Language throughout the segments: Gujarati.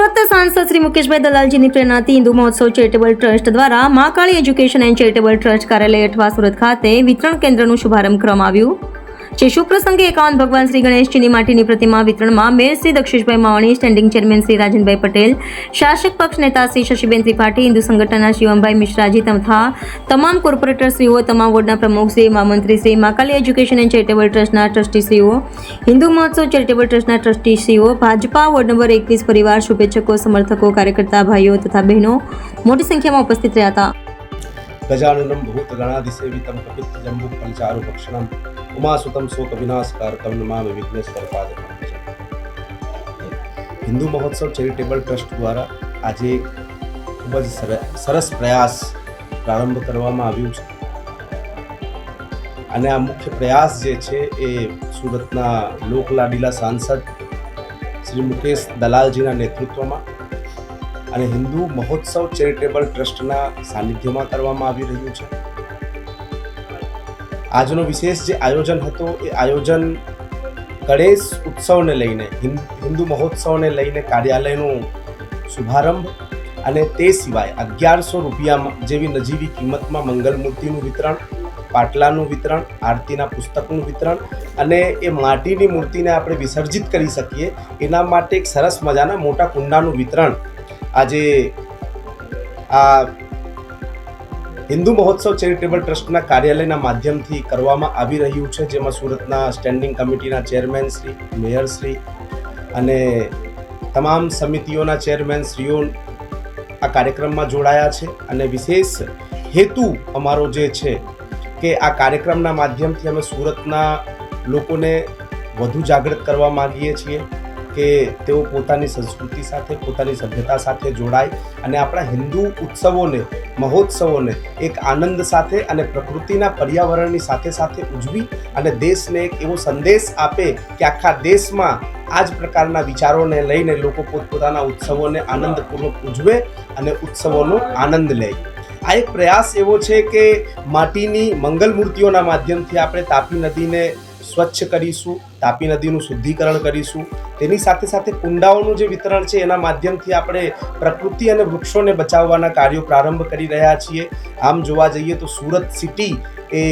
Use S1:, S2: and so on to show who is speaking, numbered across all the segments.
S1: સુરત સાંસદ શ્રી મુકેશભાઈ દલાલજીની પ્રેરણાથી હિન્દુ મહોત્સવ ચેરિટેબલ ટ્રસ્ટ દ્વારા મા કાળી એજ્યુકેશન એન્ડ ચેરિટેબલ ટ્રસ્ટ કાર્યાલય અઠવા સુરત ખાતે વિતરણ કેન્દ્રનું શુભારંભ કરવામાં આવ્યું જે શુભ પ્રસંગે 51 ભગવાન શ્રી ગણેશજીની માટીની પ્રતિમા વિતરણમાં mayor Shri Daksheshbhai Mavani, standing chairman Shri રાજનભાઈ Patel, શાસક પક્ષ નેતા શ્રી શશીબેન ત્રિપાઠી, હિન્દુ સંગઠનના શિવમભાઈ મિશ્રાજી તથા તમામ કોર્પોરેટરશ્રીઓ, તમામ વોર્ડના પ્રમુખશ્રી, મહામંત્રીશ્રી, મા કાળી એજ્યુકેશન એન્ડ ચેરિટેબલ ટ્રસ્ટના ટ્રસ્ટીશ્રીઓ, હિન્દુ મહોત્સવ ચેરિટેબલ ટ્રસ્ટના ટ્રસ્ટીશ્રીઓ, ભાજપા વોર્ડ નંબર 21 પરિવાર, શુભેચ્છકો, સમર્થકો, કાર્યકર્તા ભાઈઓ તથા બહેનો મોટી સંખ્યામાં ઉપસ્થિત રહ્યા હતા.
S2: गजाननं भूतगणाधिसेवितं कपित्थजम्बुफलचारुभक्षणं उमासुतं शोकविनाशकारकं नमामि विघ्नेश्वरपादपङ्कजं. હિન્દુ મહોત્સવ ચેરિટેબલ ટ્રસ્ટ દ્વારા આજે ખૂબ જ સરસ પ્રયાસ પ્રારંભ કરવામાં આવ્યું છે અને આ મુખ્ય પ્રયાસ જે છે એ સુરતના લોકલાડીલા સાંસદ શ્રી મુકેશ દલાલજીના નેતૃત્વમાં અને હિન્દુ મહોત્સવ ચેરિટેબલ ટ્રસ્ટના સાનિધ્યમાં કરવામાં આવી રહ્યું છે. આજનો વિશેષ જે આયોજન હતો એ આયોજન ગણેશ ઉત્સવને લઈને, હિન્દુ મહોત્સવને લઈને કાર્યાલયનો શુભારંભ અને તે સિવાય 1100 રૂપિયા જેવી નજીવી કિંમતમાં મંગલ મૂર્તિનું વિતરણ, પાટલાનું વિતરણ, આરતીના પુસ્તકનું વિતરણ અને એ માટીની મૂર્તિને આપણે વિસર્જિત કરી શકીએ એના માટે એક સરસ મજાના મોટા કુંડાનું વિતરણ આજે આ હિન્દુ મહોત્સવ ચેરિટેબલ ટ્રસ્ટના કાર્યાલયના માધ્યમથી કરવામાં આવી રહ્યું છે, જેમાં સુરતના સ્ટેન્ડિંગ કમિટીના ચેરમેન શ્રી, મેયર શ્રી અને તમામ સમિતિઓના ચેરમેન શ્રીઓ આ કાર્યક્રમમાં જોડાયા છે. અને વિશેષ હેતુ અમારો જે છે કે આ કાર્યક્રમના માધ્યમથી અમે સુરતના લોકોને વધુ જાગૃત કરવા માગીએ છીએ કે તેઓ પોતાની સંસ્કૃતિ સાથે, પોતાની સભ્યતા સાથે જોડાય અને આપણા હિન્દુ ઉત્સવોને, મહોત્સવોને એક આનંદ સાથે અને પ્રકૃતિના પર્યાવરણની સાથે સાથે ઉજવી અને દેશને એક એવો સંદેશ આપે કે આખા દેશમાં આ જ પ્રકારના વિચારોને લઈને લોકો પોતપોતાના ઉત્સવોને આનંદપૂર્વક ઉજવે અને ઉત્સવોનો આનંદ લે. આ એક પ્રયાસ એવો છે કે માટીની મંગલ મૂર્તિઓના માધ્યમથી આપણે તાપી નદીને સ્વચ્છ કરીશું, તાપી નદીનું શુદ્ધિકરણ કરીશું. તેની સાથે સાથે કુંડાઓનું જે વિતરણ છે એના માધ્યમથી આપણે પ્રકૃતિ અને વૃક્ષોને બચાવવાના કાર્યો પ્રારંભ કરી રહ્યા છીએ. આમ જોવા જઈએ તો સુરત સિટી એ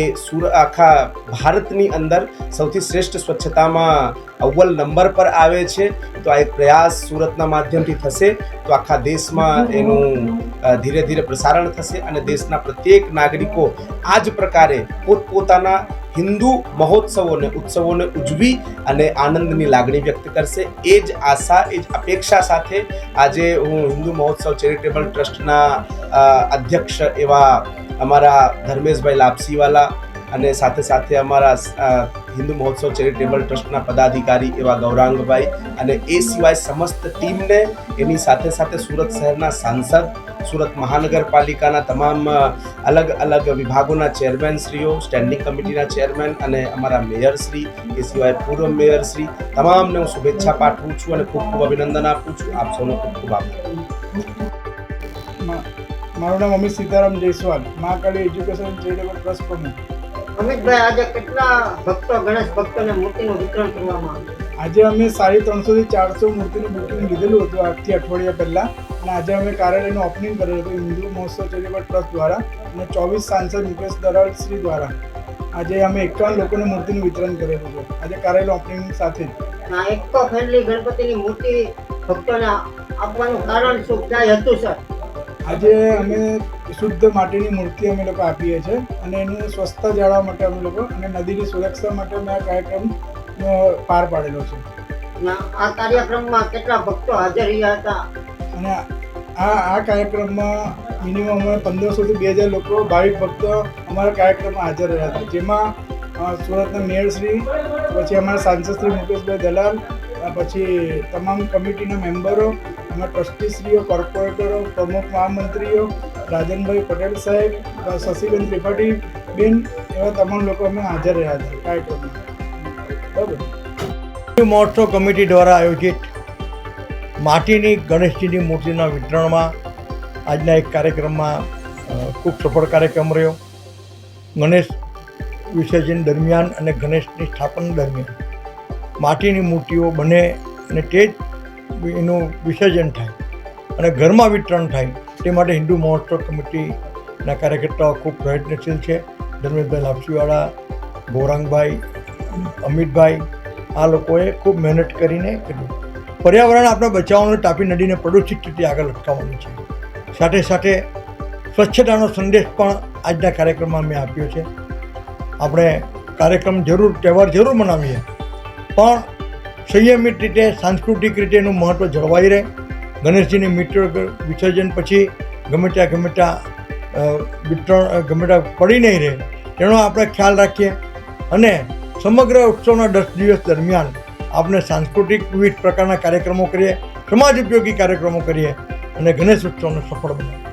S2: આખા ભારતની અંદર સૌથી શ્રેષ્ઠ સ્વચ્છતામાં અવ્વલ નંબર પર આવે છે. તો આ એક પ્રયાસ સુરતના માધ્યમથી થશે તો આખા દેશમાં એનું ધીરે ધીરે પ્રસારણ થશે અને દેશના પ્રત્યેક નાગરિકો આ જ પ્રકારે પોતપોતાના હિન્દુ મહોત્સવોને, ઉત્સવોને ઉજવી અને આનંદની લાગણી વ્યક્ત કરશે. એ જ આશા, એ જ અપેક્ષા સાથે આજે હું હિન્દુ મહોત્સવ ચેરિટેબલ ટ્રસ્ટના અધ્યક્ષ એવા અમારા ધર્મેશભાઈ લાપસીવાલા અને સાથે સાથે અમારા હિન્દુ મહોત્સવ ચેરિટેબલ ટ્રસ્ટના પદાધિકારી એવા ગૌરાંગભાઈ અને એ સિવાય સમસ્ત ટીમને, એની સાથે સાથે સુરત શહેરના સાંસદ, સુરત મહાનગરપાલિકાના તમામ અલગ અલગ વિભાગોના ચેરમેનશ્રીઓ, સ્ટેન્ડિંગ કમિટીના ચેરમેન અને અમારા મેયરશ્રી, એ સિવાય પૂર્વ મેયરશ્રી, તમામને હું શુભેચ્છા પાઠવું છું અને ખૂબ ખૂબ અભિનંદન આપું છું. આપ સૌનો ખૂબ ખૂબ આભાર.
S3: મારું નામ અમિત સીતારામ જયસ્વાલ, મા કાળી એજ્યુકેશન ચેરિટેબલ ટ્રસ્ટ પ્રમુખ.
S4: અમિતભાઈ, આજે કેટલા ભક્તો, ગણેશ ભક્તોને મૂર્તિનું વિતરણ કરવામાં આવ્યું?
S3: આજે અમે 350 થી 400 મૂર્તિનું બુકિંગ લીધેલું હતું આજથી અઠવાડિયા પહેલાં અને આજે અમે કાર્યાલયનું ઓપનિંગ કરેલું હતું હિન્દુ મહોત્સવ ચેરિટેબલ ટ્રસ્ટ દ્વારા અને 24 સાંસદ મુકેશ દલાલશ્રી દ્વારા. આજે અમે 51 લોકોને મૂર્તિનું વિતરણ કરેલું છે આજે કાર્યાલય ઓપનિંગ સાથે.
S4: ઇકો ફ્રેન્ડલી ગણપતિની મૂર્તિ ભક્તોને આપવાનું કારણ શું, ક્યાં હતું સર?
S3: આજે અમે શુદ્ધ માટીની મૂર્તિ અમે લોકો આપીએ છીએ અને એની સ્વચ્છતા જાળવવા માટે અમે લોકો અને નદીની સુરક્ષા માટે અમે આ કાર્યક્રમ પાર પાડેલો છે.
S4: આ કાર્યક્રમમાં કેટલા ભક્તો હાજર રહ્યા હતા?
S3: અને આ કાર્યક્રમમાં મિનિમમ અમે 1500 થી 2000 લોકો, ભાવિક ભક્તો અમારા કાર્યક્રમમાં હાજર રહ્યા હતા, જેમાં સુરતના મેયરશ્રી, પછી અમારા સાંસદ શ્રી મુકેશભાઈ દલાલ, પછી તમામ કમિટીના મેમ્બરો, અમારા ટ્રસ્ટીશ્રીઓ, કોર્પોરેટરો, પ્રમુખ મહામંત્રીઓ, રાજનભાઈ પટેલ સાહેબ, શશીબેન ત્રિપાઠી બેન, એવા તમામ લોકો અમે હાજર રહ્યા હતા કાર્યક્રમમાં. બરાબર.
S5: હિન્દુ મહોત્સવ કમિટી દ્વારા આયોજિત માટીની ગણેશજીની મૂર્તિના વિતરણમાં આજના એક કાર્યક્રમમાં ખૂબ સફળ કાર્યક્રમ રહ્યો. ગણેશ વિસર્જન દરમિયાન અને ગણેશની સ્થાપના દરમિયાન માટીની મૂર્તિઓ બને અને તે જ એનું વિસર્જન થાય અને ઘરમાં વિતરણ થાય તે માટે હિન્દુ મહોત્સવ કમિટીના કાર્યકર્તાઓ ખૂબ પ્રયત્નશીલ છે. ધર્મેશભાઈ લાપસીવાળા, ગૌરાંગભાઈ, અમિતભાઈ, આ લોકોએ ખૂબ મહેનત કરીને કર્યું. પર્યાવરણ આપણે બચાવવાનું, તાપી નદીને પ્રદૂષિત રીતે આગળ લટકાવવાની છે. સાથે સાથે સ્વચ્છતાનો સંદેશ પણ આજના કાર્યક્રમમાં મેં આપ્યો છે. આપણે કાર્યક્રમ જરૂર, તહેવાર જરૂર મનાવીએ, પણ સંયમિત રીતે, સાંસ્કૃતિક રીતે એનું મહત્ત્વ જળવાઈ રહે. ગણેશજીની મીટર વિસર્જન પછી ગમે ત્યાં વિતરણ ગમે ત્યાં પડી નહીં રહે, તેનો આપણે ખ્યાલ રાખીએ. અને સમગ્ર ઉત્સવના 10 દિવસ દરમિયાન આપણે સાંસ્કૃતિક વિવિધ પ્રકારના કાર્યક્રમો કરીએ, સમાજ ઉપયોગી કાર્યક્રમો કરીએ અને ગણેશ ઉત્સવને સફળ બનાવીએ.